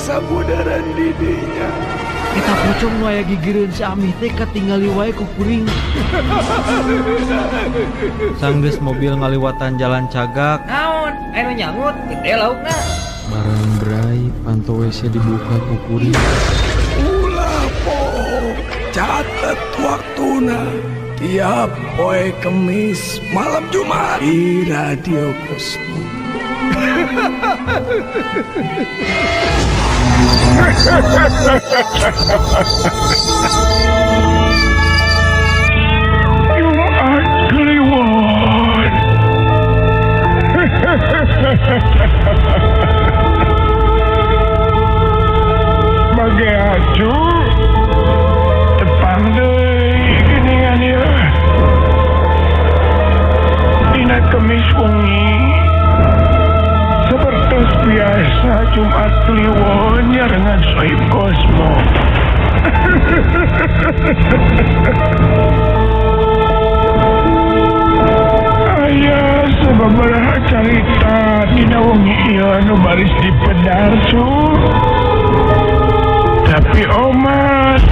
sabudaran didinya. Kita pocong nu aya gigireun si Amih teh katingali wae ku kuring. Sanggeus mobil ngaliwatan jalan cagak. Naon? Anu nyangut, gede laukna. Barang berai panto WC dibuka ku kuring. Ulah po, catet waktuna. Tiap poe Kemis malam Jumat di Radio Kosmo. Jumat Kliwon. Bagai acu tepang deui geuningan ieu. Dina Kemis wengi seperti biasa Jumat Kliwon nyarengan Sohib Kosmo. Aya sababaraha carita dina wengi ieu anu baris dipedar su. Tapi omat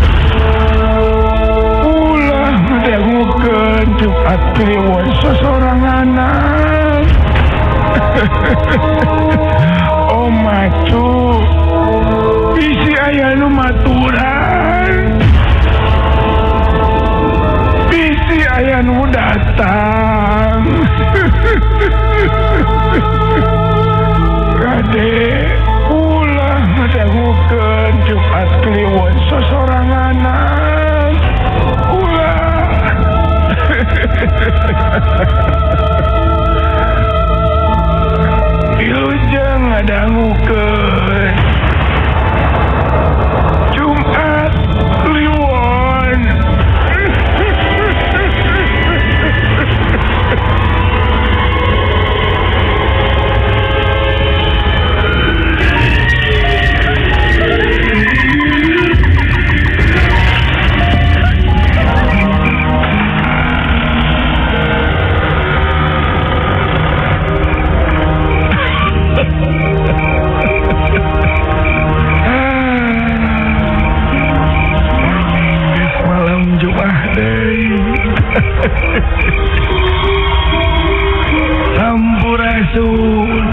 ulah ngadangukeun Jumat Kliwon sosoranganan. Oh macu bisi aya nu maturan, bisi aya nu datang. Kade ulah ngadangukeun Jumat Kliwon sosoranganan. Ulah. Wilujeng ngadangukeun Jumat Kliwon. Sampurasun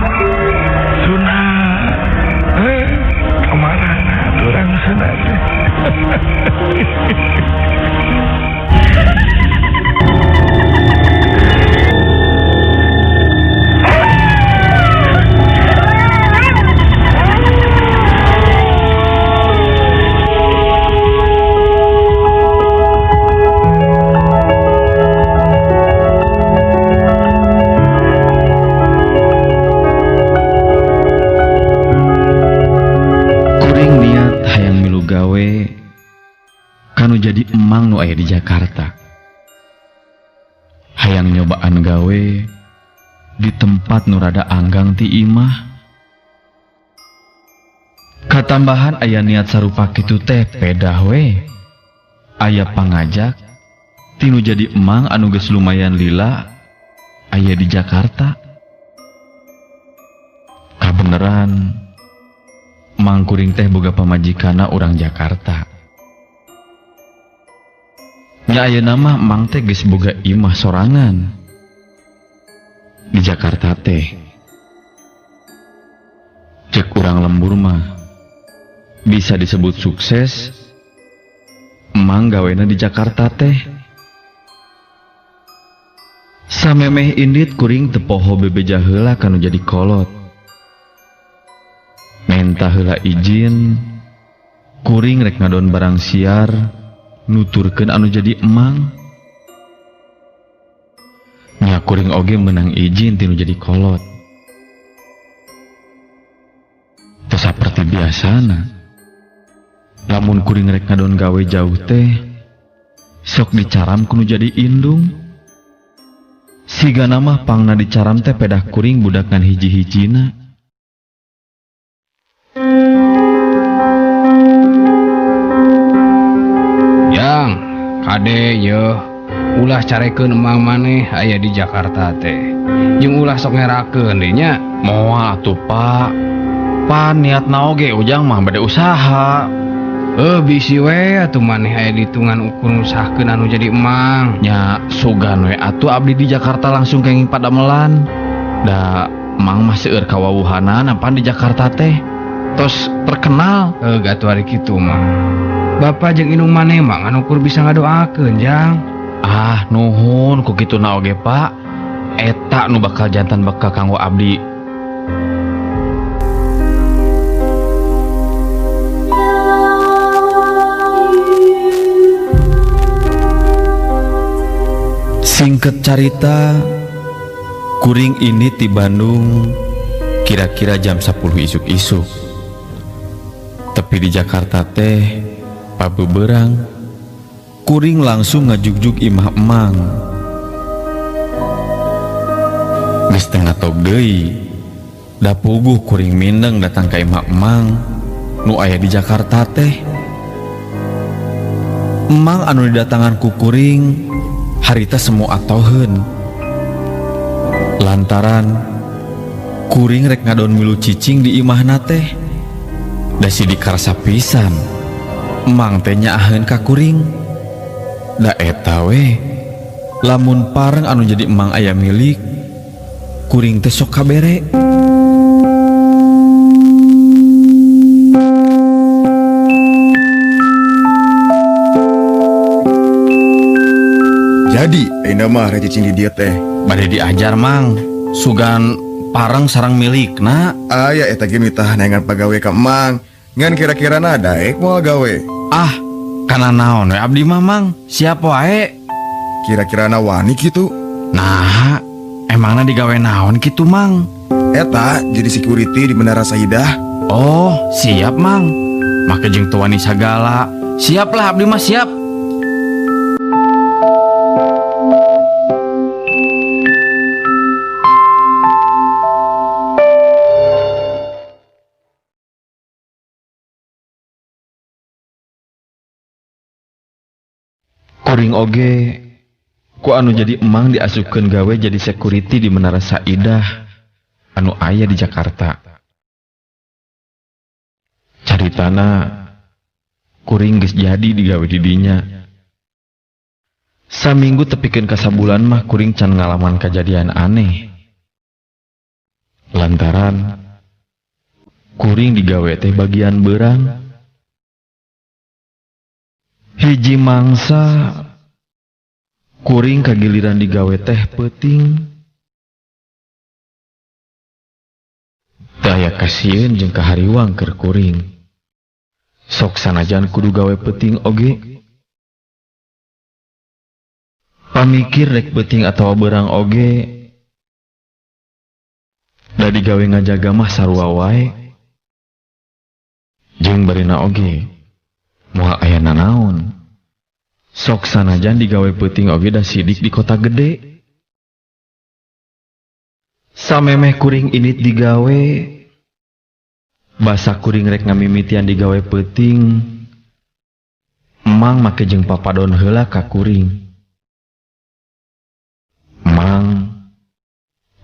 sunat kamarana turang sunat. Jadi emang nu aya di Jakarta. Hayang nyobaan gawe di tempat nu rada anggang ti imah. Katambahan aya niat sarupa kitu teh pedah we. Aya pangajak tinu jadi emang anu geus lumayan lila aya di Jakarta. Kabeneran mang kuring teh boga pamajikana urang Jakarta. Nya ayeuna mah mang teh geus boga imah sorangan di Jakarta teh. Cek urang lembur mah bisa disebut sukses emang gawena di Jakarta teh. Samemeh indit kuring teu poho bebeja heula kanu jadi kolot. Menta heula izin kuring rek ngadon barang siar nuturkeun anu jadi emang. Nya kuring oge menang izin tinu jadi kolot. Teu saperti biasana. Lamun kuring rek ngadon gawe jauh teh sok dicaram kudu jadi indung. Sigana mah pangna dicaram teh pedah kuring budak ngan hiji-hijina. Kade ye ulah carekeun emang maneh aya di Jakarta teh. Jeung ulah sok ngerakeun deui nya. Moal atuh Pak. Pan niat naoge ujang mah bade usaha. Bisi we atuh maneh aya ditungan ukur ngusahkeun anu jadi emang. Nya sugan we atuh abdi di Jakarta langsung kenging padamelan. Da emang mah seueur kawawuhanan apaan di Jakarta teh. Tos terkenal. Gatuh ari kitu mah. Bapak jeung indung maneh mah ngan ukur bisa ngadoakeun jang. Ah nuhun ku kitu na oge Pak. Eta nu bakal jantan bekal kanggo abdi. Singkat carita, kuring ini di Bandung kira-kira jam 10 isuk-isuk. Tapi di Jakarta teh pabeberang kuring langsung ngajugjug imah emang. Geus teu ngatog deui, da puguh kuring mindeng datang ka imah emang nu aya di Jakarta teh. Emang anu didatangan ku kuring harita semu atoheun. Lantaran kuring rek ngadon milu cicing di imahna teh. Da si dikarasa pisan emang teh nyaaheun ka kuring. Da eta we lamun pareng anu jadi emang aya milik kuring teh sok kabere. Jadi, ayeuna mah rek cicing di dieu teh. Bade diajar mang, sugan pareng sareng milikna. Aya eta ge mitah neangan pagawe ka emang. Ngan kira-kira na daek moal gawe. Ah, kana naon we abdi mah mang, siap wae. Kira-kira na wani kitu. Nah, emangna digawe naon kitu mang? Eta jadi security di Menara Saidah. Oh, siap mang. Make jeung tuani sagala. Siap lah abdi mah siap. Kuring oge ku anu jadi emang diasupkeun gawe jadi security di Menara Saidah anu aya di Jakarta. Caritana kuring geus jadi digawe di dinya. Saminggu tepikeun ka sabulan mah kuring can ngalaman kejadian aneh. Lantaran kuring digawe teh bagian beurang. Hiji mangsa kuring kagiliran digawe teh peuting. Teu aya kasieun jeung kahariwang keur kuring. Sok sanajan kudu gawe peuting oge. Pamikir rek peuting atawa beurang oge. Da digawe ngajaga mah sarua wae. Jeung barina oge moal aya nanaon. Sok sanajan digawe peuting oge da sidik di kota gede. Samemeh kuring init digawe, basa kuring rek ngamimitian digawe peuting, emang make jeung papadon heula ka kuring. Emang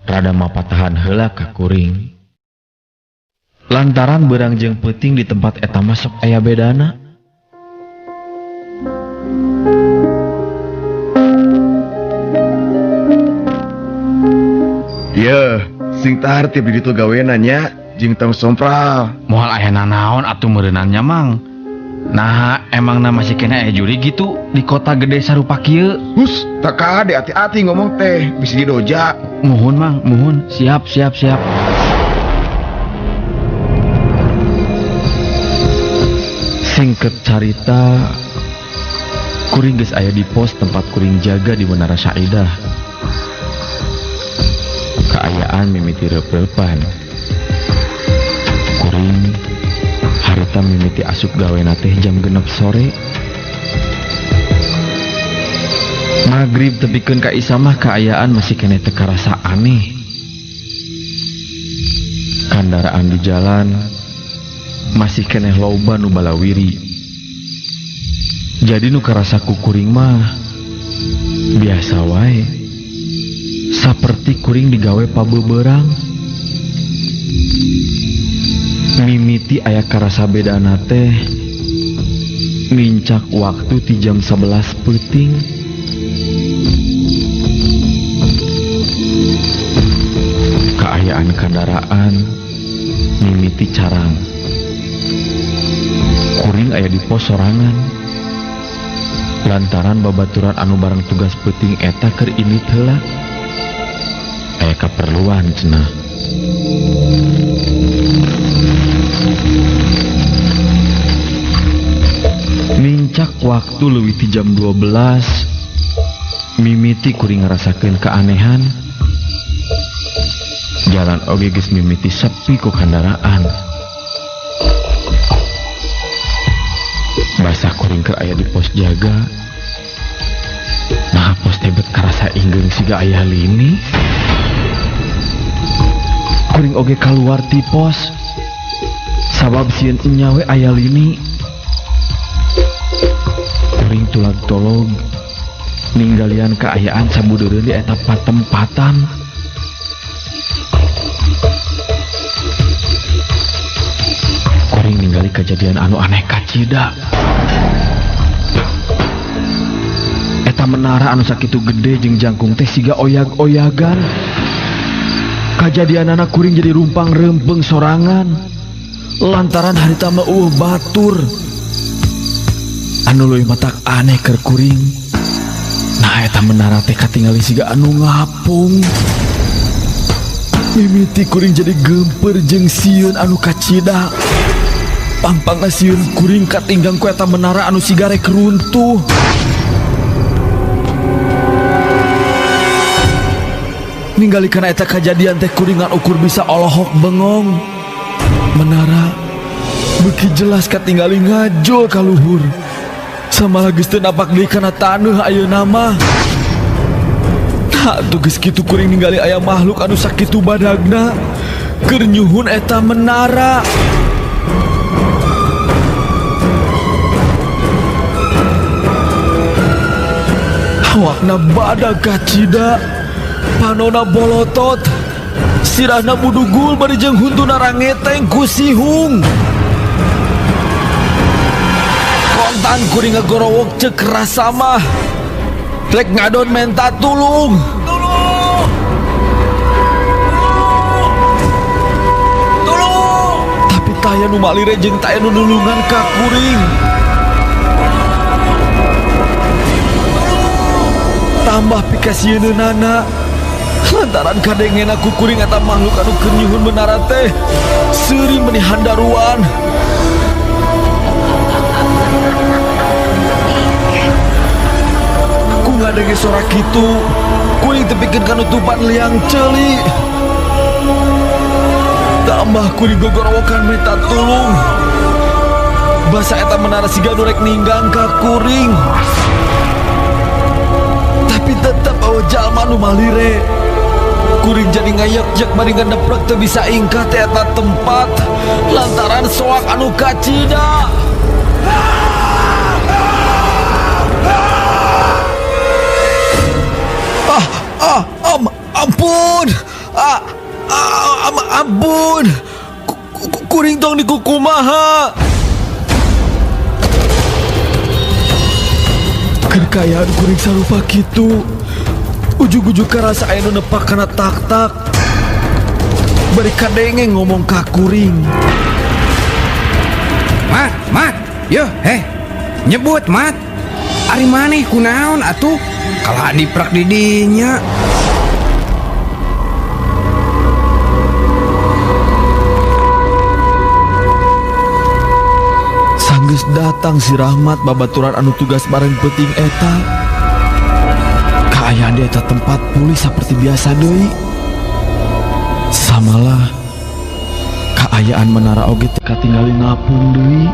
rada mapatahan heula ka kuring. Lantaran beurang jeung peuting di tempat eta mah sok aya bedana. Ieu, sing tahar tiap di ditu gaweana nya jeung tong sompral. Moal aya nanaon atuh meureunannya mang. Nah, emangna masih kena aya juri gitu di kota gede sarupa kieu. Hus, tak kade hati-hati ngomong teh, bisa didoja. Muhun mang, muhun. Siap. Singket carita, kuring geus aya di pos tempat kuring jaga di Menara Saidah. Kaayaan mimiti reup-reupan. Kuring harita mimiti asup gawena teh jam 6 sore. Magrib tepikeun ka Isa mah kaayaan masih kene teu karasa aneh. Kandaraan di jalan masih keneh loba nu balawiri. Jadi nu karasa ku kuring mah biasa wae. Saperti kuring digawe pabeberang. mimiti aya karasa bedana teh mincak waktu ti jam 11 peuting. Kaayaan kendaraan mimiti carang. Kuring aya di pos sorangan. Lantaran babaturan anu bareng tugas peuting eta keur indit heula. Aya kaperluan cenah. Mincak waktu leuwih ti jam 12. Mimiti kuring ngarasakeun keanehan. Jalan oge geus mimiti sepi ku kendaraan. Basah kuring keur aya di pos jaga. Nah pos tebet karasa ingeung siga aya lini. Kuring oge kaluar ti pos. Sabab sieun nyawe aya lini. Kuring tulag tolog ninggalian kaayaan sabudeureun di eta patempatan. Kuring ningali kejadian anu aneh kacida. Eta menara anu sakitu gede jeung jangkung teh siga oyag-oyagan. Kajadian anak kuring jadi rumpang rempeng sorangan. Lantaran harita mah batur. Anu leuwih matak aneh keur kuring. Nah eta menara teh katingali siga anu ngapung. Mimiti kuring jadi gemper jeung sieun anu kacida. Pampangna sieun kuring katinggang ku eta menara anu siga rek runtuh. Ningali kana eta kajadian teh kuringan ukur bisa olohok bengong. Menara beuki jelas katingali ngajul ka luhur. Sama geus teu napak deui kana taneuh ayeuna mah. Nah atuh geus kitu kuring ningali aya makhluk anu sakitu badagna keur nyuhun eta menara. Awakna badag kacida. Panona bolotot, sirahna budugul bari jeung huntuna rangeteng ku sihung. Kontan kuring ngagorowok ceuk rasa mah. Rek ngadon menta tulung. Tulung. Tapi taya nu malire jeung taya nu nulungan ka kuring. Tambah pikasieunana. Lantaran kadengen aku kuring eta makhluk anu keur nyuhun menara teh seuring meuni handaruan. Ku ngadenge sora kitu, kuring teu pikeun kanutupan liang ceuli. Tambah kuring gogorowokan minta tulung. Basa eta menara siga nu rek ninggang ka kuring. Tapi tetep awe jalma nu malire. Kuring jadi ngayek-yek bari ngedeprek teu bisa ingkah teh eta tempat lantaran soak anu kacida. Ampun. Ampun. Kuring tong dikukumaha. Kerkayaan kuring sarupa kitu. Ujug-ujug karasa aya nu nepak kana tak-tak. Bari kadenge ngomong ka kuring. Mat, yo, nyebut mat. Ari maneh kunaon atuh? Kalah diprak di dinya. Sanggeus datang si Rahmat babaturan anu tugas bareng peuting eta. Kaayaan di eta tempat pulih seperti biasa deui. Samalah kaayaan menara oge teu katingali ngapung deui.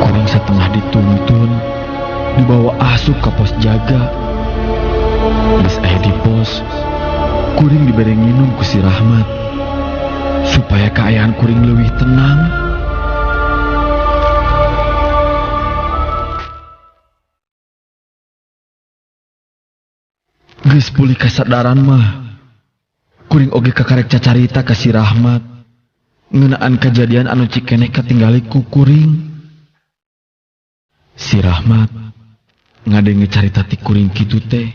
Kuring setengah dituntun dibawa asup ka pos jaga. Geus aya di pos, kuring dibere nginum ku si Rahmat supaya kaayaan kuring leuwih tenang. Geus pulih kasadaran mah kuring oge kakarek cacarita ka si Rahmat ngeunaan kejadian anu cikeneh katinggali ku kuring. Si Rahmat ngadenge carita ti kuring kitu teh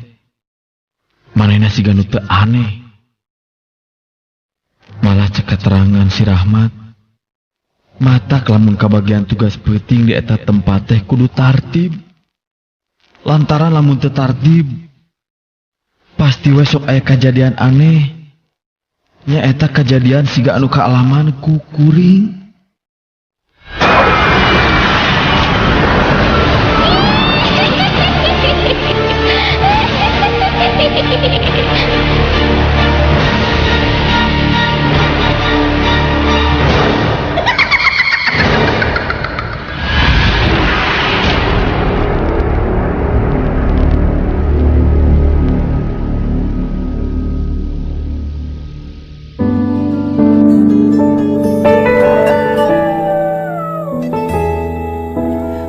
manehna siga nu teu aneh. Malah cek keterangan si Rahmat matak lamun kabagian tugas penting di eta tempat teh kudu tartib. Lantaran lamun teu tartib pasti we sok aya kejadian aneh. Nya eta kejadian siga anu kaalaman ku kuring.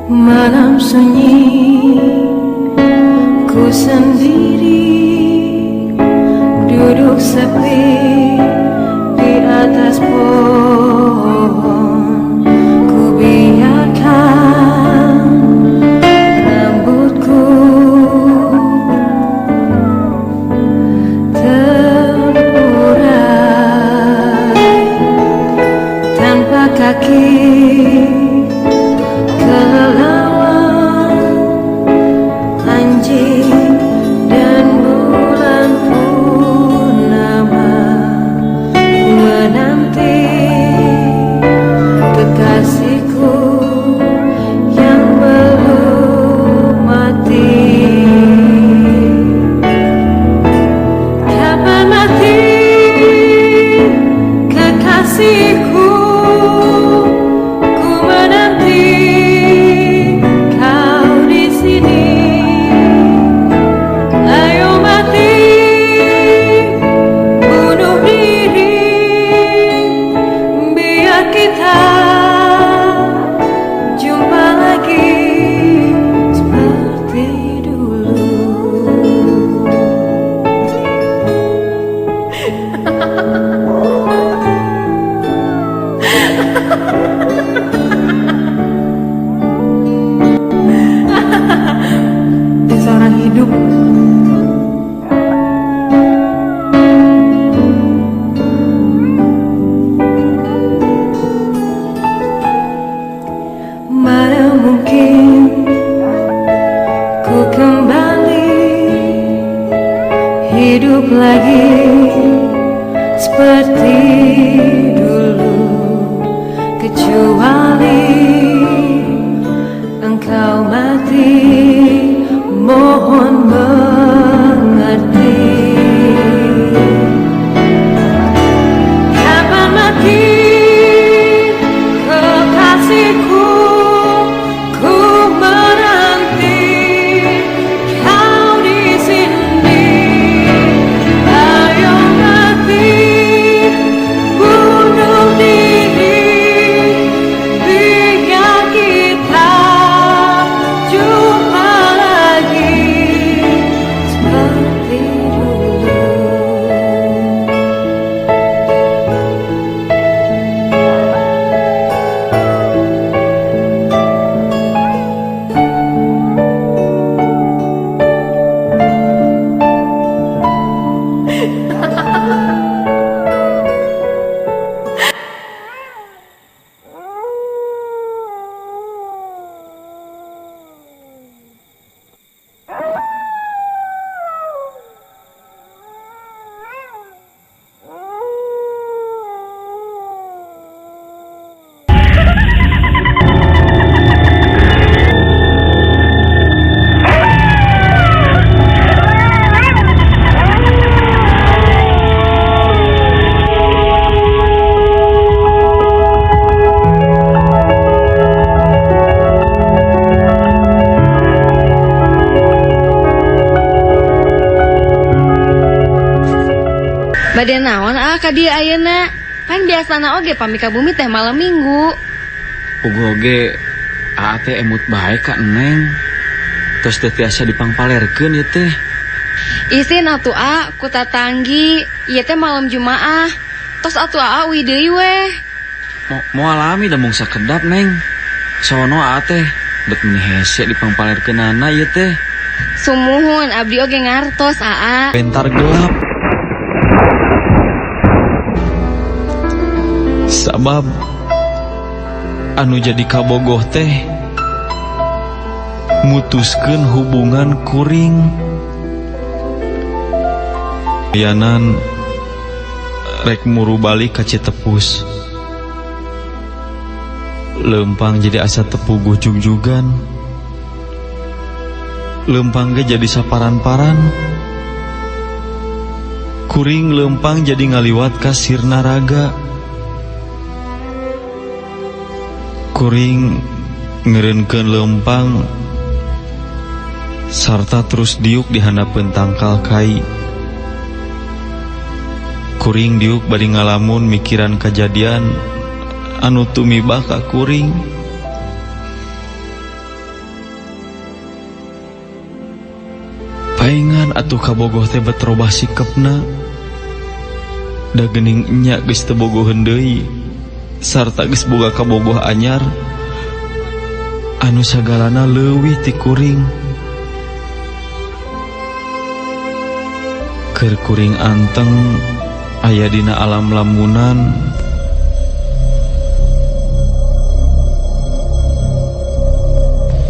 Malam sunyi, ku sendiri duduk sepi di atas pohon. Ku biarkan rambutku terurai tanpa kaki. Hidup lagi seperti dulu, kecuali engkau mati, mohon mengerti. Kapan mati kekasihku, ku menanti kau di sini. Ayo mati, bunuh diri, biar kita jumpa lagi seperti dulu. Bade naon ka dieu ayeuna? Pan biasana oge pami ka bumi teh malam Minggu. Ugo oge teh emut bae ka Neng. Tos teu tiasa dipangpalerkeun ieu teh. Isin atuh ku tatanggi, ieu teh malam Jumaah. Tos atuh uwi deui weh. Mau alami da mung sakedap neng. Sono teh dek meni hese dipangpalerkeunana ieu teh. Sumuhun abdi oge ngartos Bentar gelap. Sabab anu jadi kabogoh teh mutuskeun hubungan kuring. Yanan rek muru balik ka Citepus. Lempang jadi asa tepuguh jug-jugan. Lempang ge jadi saparan-paran. Kuring lempang jadi ngaliwat ka Sirna Raga. Kuring ngeureunkeun lempang sarta terus diuk di handapeun tangkal kai. Kuring diuk bari ngalamun mikiran kejadian anu tumibah ka kuring. Paingan atuh kabogoh teh beterobah sikepna. Da geuning nya geus teu bogoheun deui sarta geus boga kabogoh anyar anu sagalana leuwih ti kuring. Keur kuring anteng aya dina alam lamunan.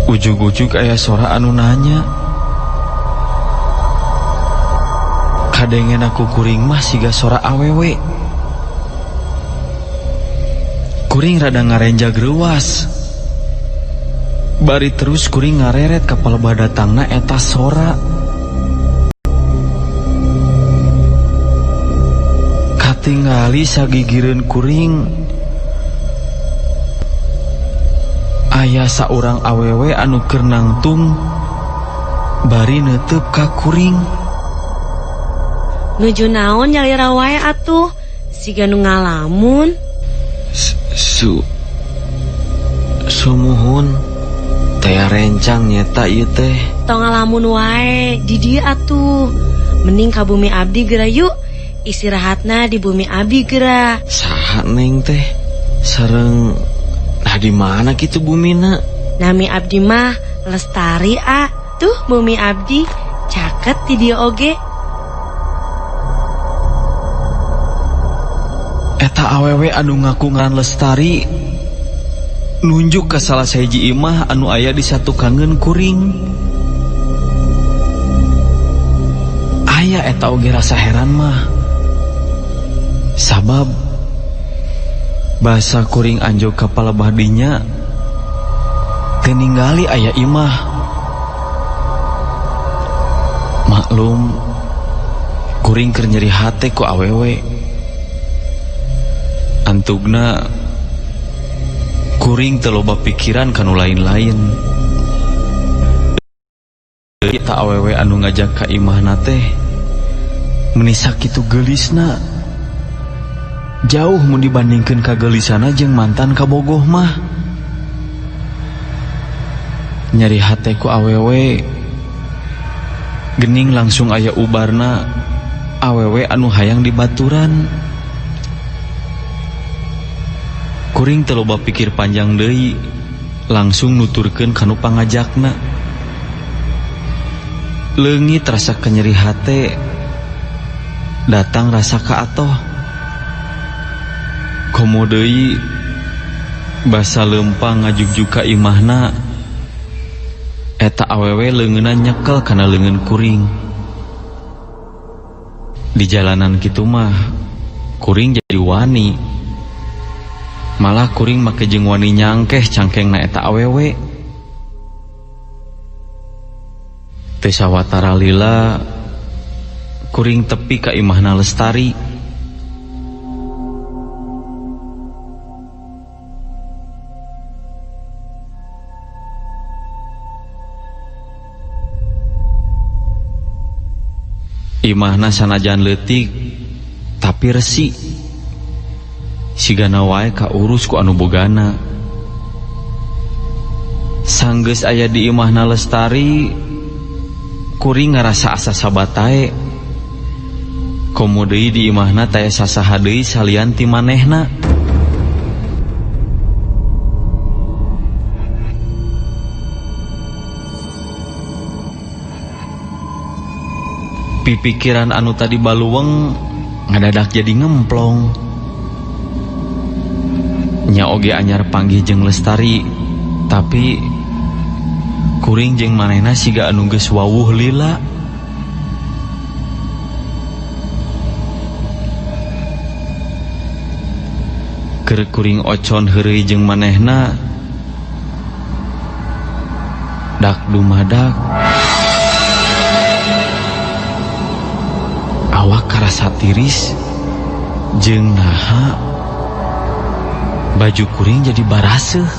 Ujug-ujug aya sora anu nanya. Kadengen aku kuring mah siga sora awewe. Kuring rada ngarenjag reuwas. Bari terus kuring ngareret ka palebah datangna eta sora. Katingali sagigireun kuring aya saurang awewe anu keur nangtung bari neuteup ka kuring. Nuju naon nyalira wae atuh, siga nu ngalamun. Sumuhun teh rencang nyeta ieu teh. Tong ngalamun wae di dieu atuh. Mending ka bumi abdi geura yuk. Istirahatna di bumi abdi geura. Saha neng teh? Sareng di mana kitu bumina? Nami abdi mah Lestari tuh bumi abdi caket di dieu oge. Eta awewe anu ngaku ngaran Lestari nunjuk ke salah sahiji imah anu aya di satu kangen kuring. Aya eta oge rasa heran mah. Sabab bahasa kuring anjog ka palebah dinya teu ningali aya imah. Maklum kuring keur nyeri hate ku awewe. Antugna kuring teu loba pikiran kanu lain-lain. Eta awewe anu ngajak ka imahna teh meuni sakitu geulisna. Jauh mun dibandingkeun ka geulisana jeung mantan kabogoh mah. Nyeri hate ku awewe geuning langsung aya ubarna awewe anu hayang dibaturan. Kuring teu loba pikir panjang deui, langsung nuturkeun kanu pangajakna. Leungit rasa kenyeri hate, datang rasa kaatoh. Komo deui basa lempang ngajug-jug ka imahna. Eta awewe leungeunna nyekel kana leungeun kuring. Di jalanan kitu mah kuring jadi wani. Malah kuring make jeung wani nyangkeh cangkengna eta awewe. Teu sawatara lila kuring tepi ka imahna Lestari. Imahna sanajan leutik tapi resi. Sigana wae kaurus ku anu bogana. Sanggeus aya di imahna Lestari, kuring ngerasa asa sabatae. Komo deui di imahna taya sasaha deui salian ti manehna. Pipikiran anu tadi baluweng ngadadak jadi ngemplong. Nya oge anyar panggih jeung Lestari, tapi kuring jeung manehna siga anu geus wawuh lila. Keur kuring ocon heureuy jeung manehna, dak dumadak awak karasa tiris jeung naha baju kuring jadi baraseuh.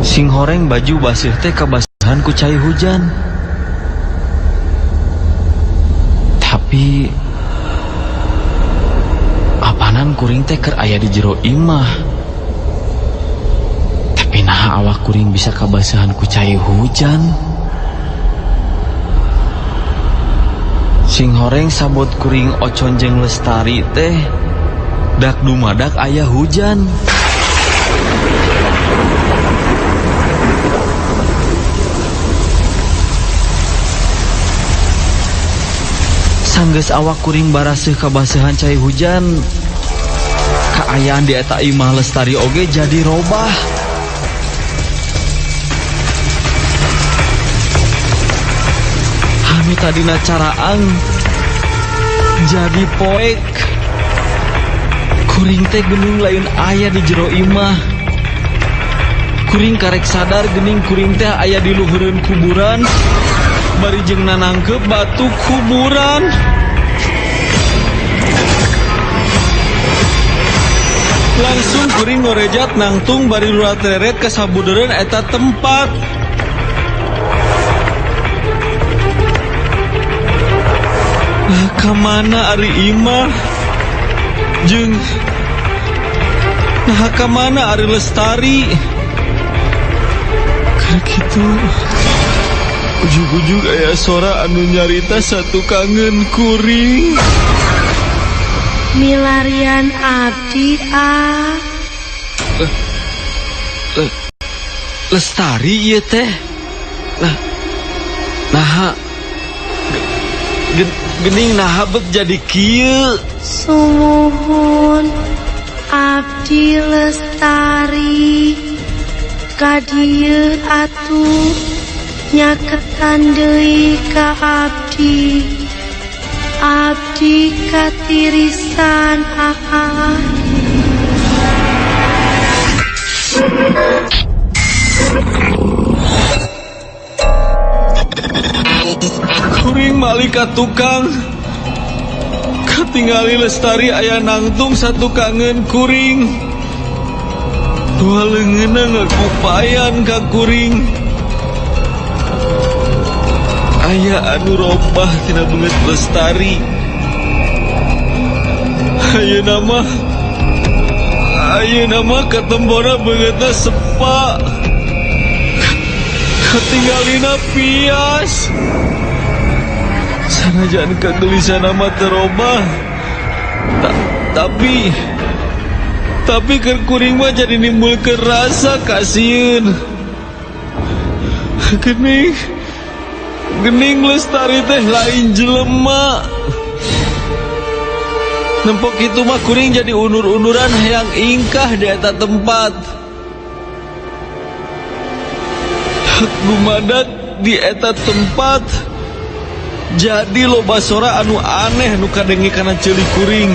Sing horeng baju baseuh teh kabasahan ku cai hujan. Tapi apanan kuring teh keur aya di jero imah. Tapi naha awak kuring bisa kabasahan ku cai hujan. Sing horeng sabot kuring ocon jeung Lestari teh dak dumadak aya hujan. Sanggeus awak kuring baraseuh kabasahan cai hujan, kaayaan di eta imah Lestari oge jadi robah. Anu tadina caraan jadi poek. Kuring teh geuning lain aya di jero imah. Kuring karek sadar geuning kuring teh aya di luhureun kuburan, bari jeung nanangkeup batu kuburan. Langsung kuring ngorejat nangtung bari rurat reret ka sabudeureun eta tempat. Lah kamana ari imah jeung nah kamana ari Lestari? Keur kitu ujug-ujug aya sora anu nyarita satu kangen kuring. Milarian abdi Lestari ieu teh. Naha geuning naha bet jadi kieu. Sumuhun abdi Lestari ka dieu atuh nyaketan deui ka abdi. Abdi katirisan Kuring malika tukang katingali Lestari aya nangtung satu kangen kuring. Dua leungeunna ngakupayan ka kuring. Aya anu robah tina beungeut Lestari. Ayeuna mah katembona beungeutna sepa. Katinggalina pias. Sanajan kagelisan mah teu robah. Tapi keur kuring mah jadi nimbulkeun rasa kasieun. Gening Lestari teh lain jelema. Nempok itu mah kuring jadi unur-unuran hayang ingkah di eta tempat. Dumadak di eta tempat jadi loba sora anu aneh nu kadenge kana ceulik kuring.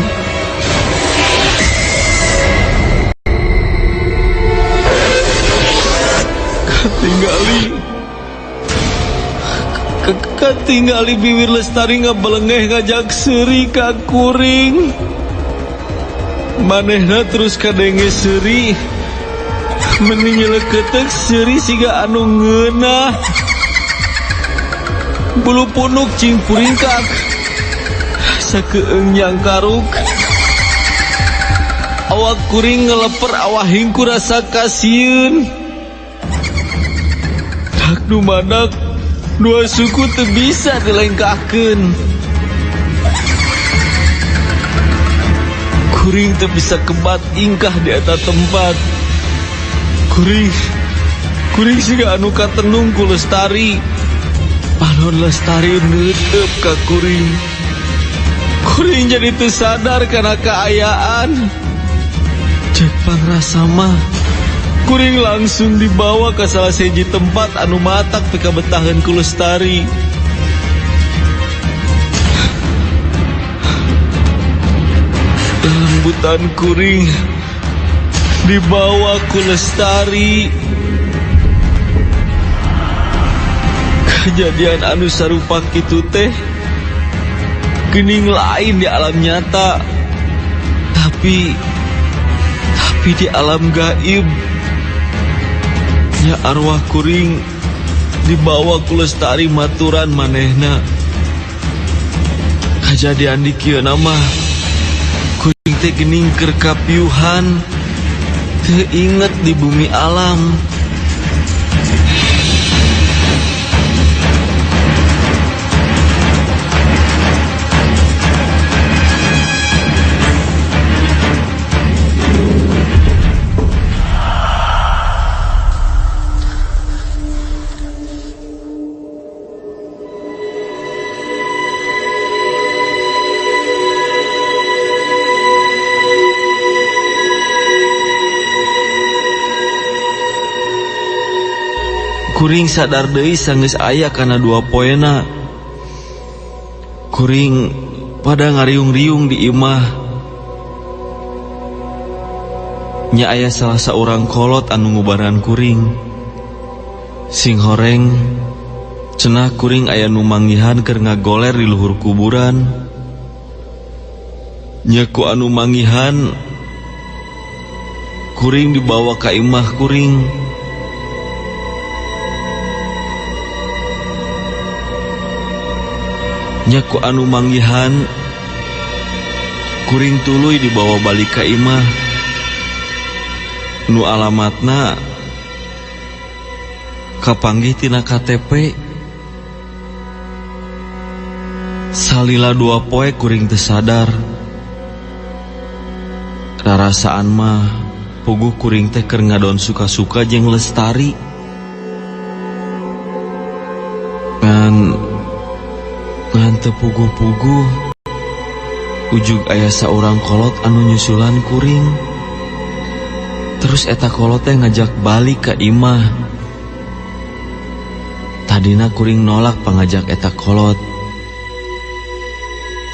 Katingali bibir Lestari ngabelengeh ngajak seuri ka kuring. Manehna terus kadenge seuri. Mending nyeleukeuteuh seuri siga anu ngeunah. Bulu punuk cing kuring kak sakeung nyangkaruk. awak kuring ngeleper awahing ku rasa kasieun. Tak dumadak dua suku teu bisa dilengkahkeun. Kuring teu bisa kebat ingkah di eta tempat. Kuring siga anu katenung ku Lestari. Panon Lestari neuteup ka kuring. Kuring jadi teu sadar kana kaayaan. Cek pangrasa mah kuring langsung dibawa ke salah siji tempat anu matak pikabetaheun ku Lestari. Lembutan kuring dibawa ku Lestari. Kejadian anu sarupa kitu teh geuning lain di alam nyata, tapi di alam gaib nya arwah kuring dibawa ku Lestari maturan manehna. Kejadian di kieu mah kuring teh geuning keur kapiuhan, teu inget di bumi alam. Kuring sadar deui sanggeus aya kana dua poena. Kuring pada ngariung-riung di imah. Nya aya salah saurang kolot anu ngubaran kuring. Sing horeng cenah kuring aya nu manggihan keur ngagoler di luhur kuburan. Nya ku anu manggihan kuring dibawa ka imah kuring. Nyaku anu manggihan kuring tuluy dibawa balik ka imah. Nu alamatna kapanggih tina KTP. Salila dua poe kuring teu sadar. Rarasaan mah puguh kuring teh keur ngadon suka-suka jeung Lestari. Ngan teu puguh-puguh ujug aya saurang kolot anu nyusulan kuring. Terus eta kolot teh ngajak balik ka imah. Tadina kuring nolak pangajak eta kolot.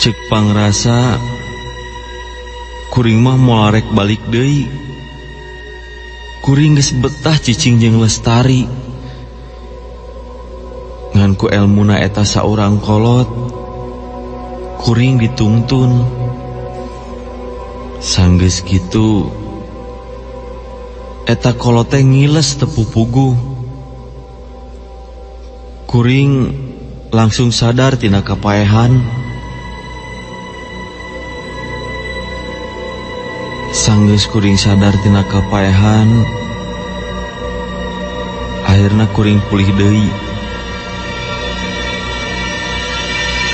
Cek pangrasa kuring mah moal rek balik deui. Kuring geus betah cicing jeung Lestari. Ngan ku elmuna eta saurang kolot kuring ditungtun. Sanggeus kitu eta kolot teh ngiles teu pupuguh. Kuring langsung sadar tina kapaehan. Sanggeus kuring sadar tina kapaehan, akhirna kuring pulih deui.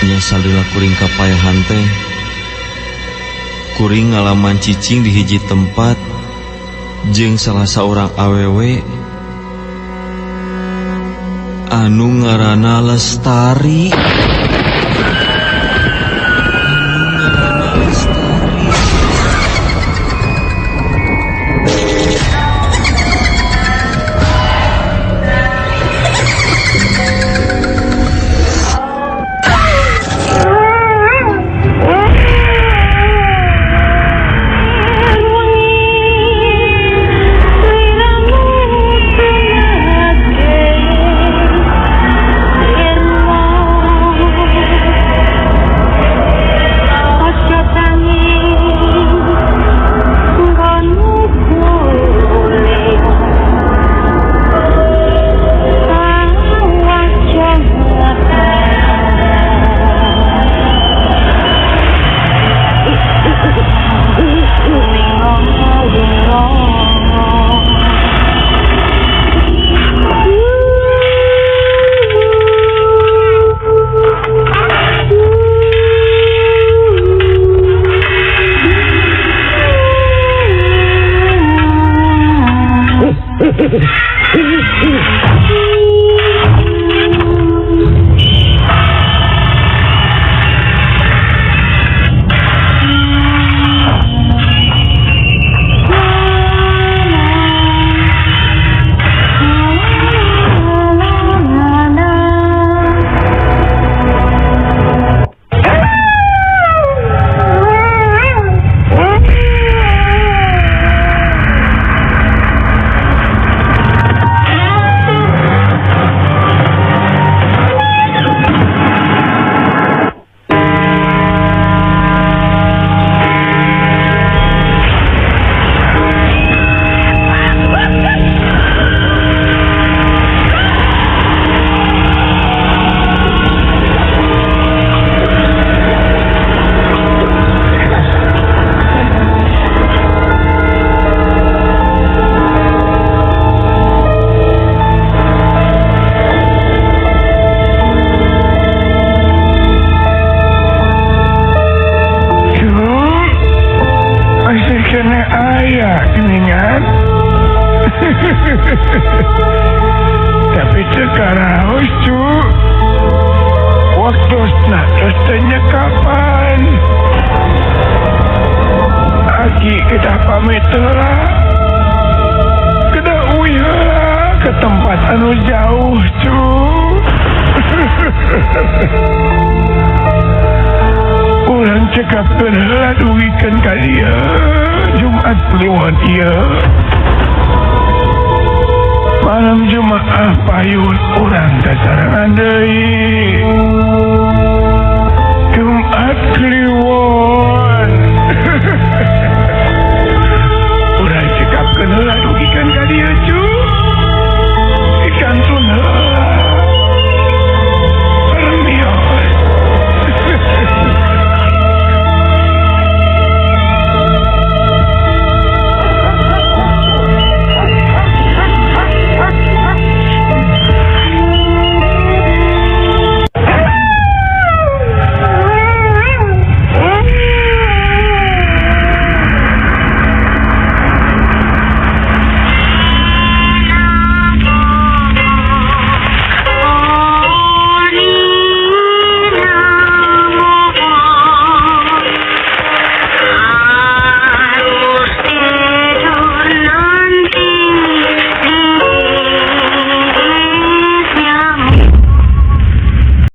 Nya salila kuring kapaehan teh kuring ngalaman cicing di hiji tempat jeung salah saurang awewe anu ngaranna Lestari. tanya kapan. Aki kedah pamit lah. Kedah uyalah ke tempat anu jauh cu. Urang cekapkeun heula duwikeun ka dieu Jumat lewat ieu. Malam Jumaah payun urang teh sarangan deui.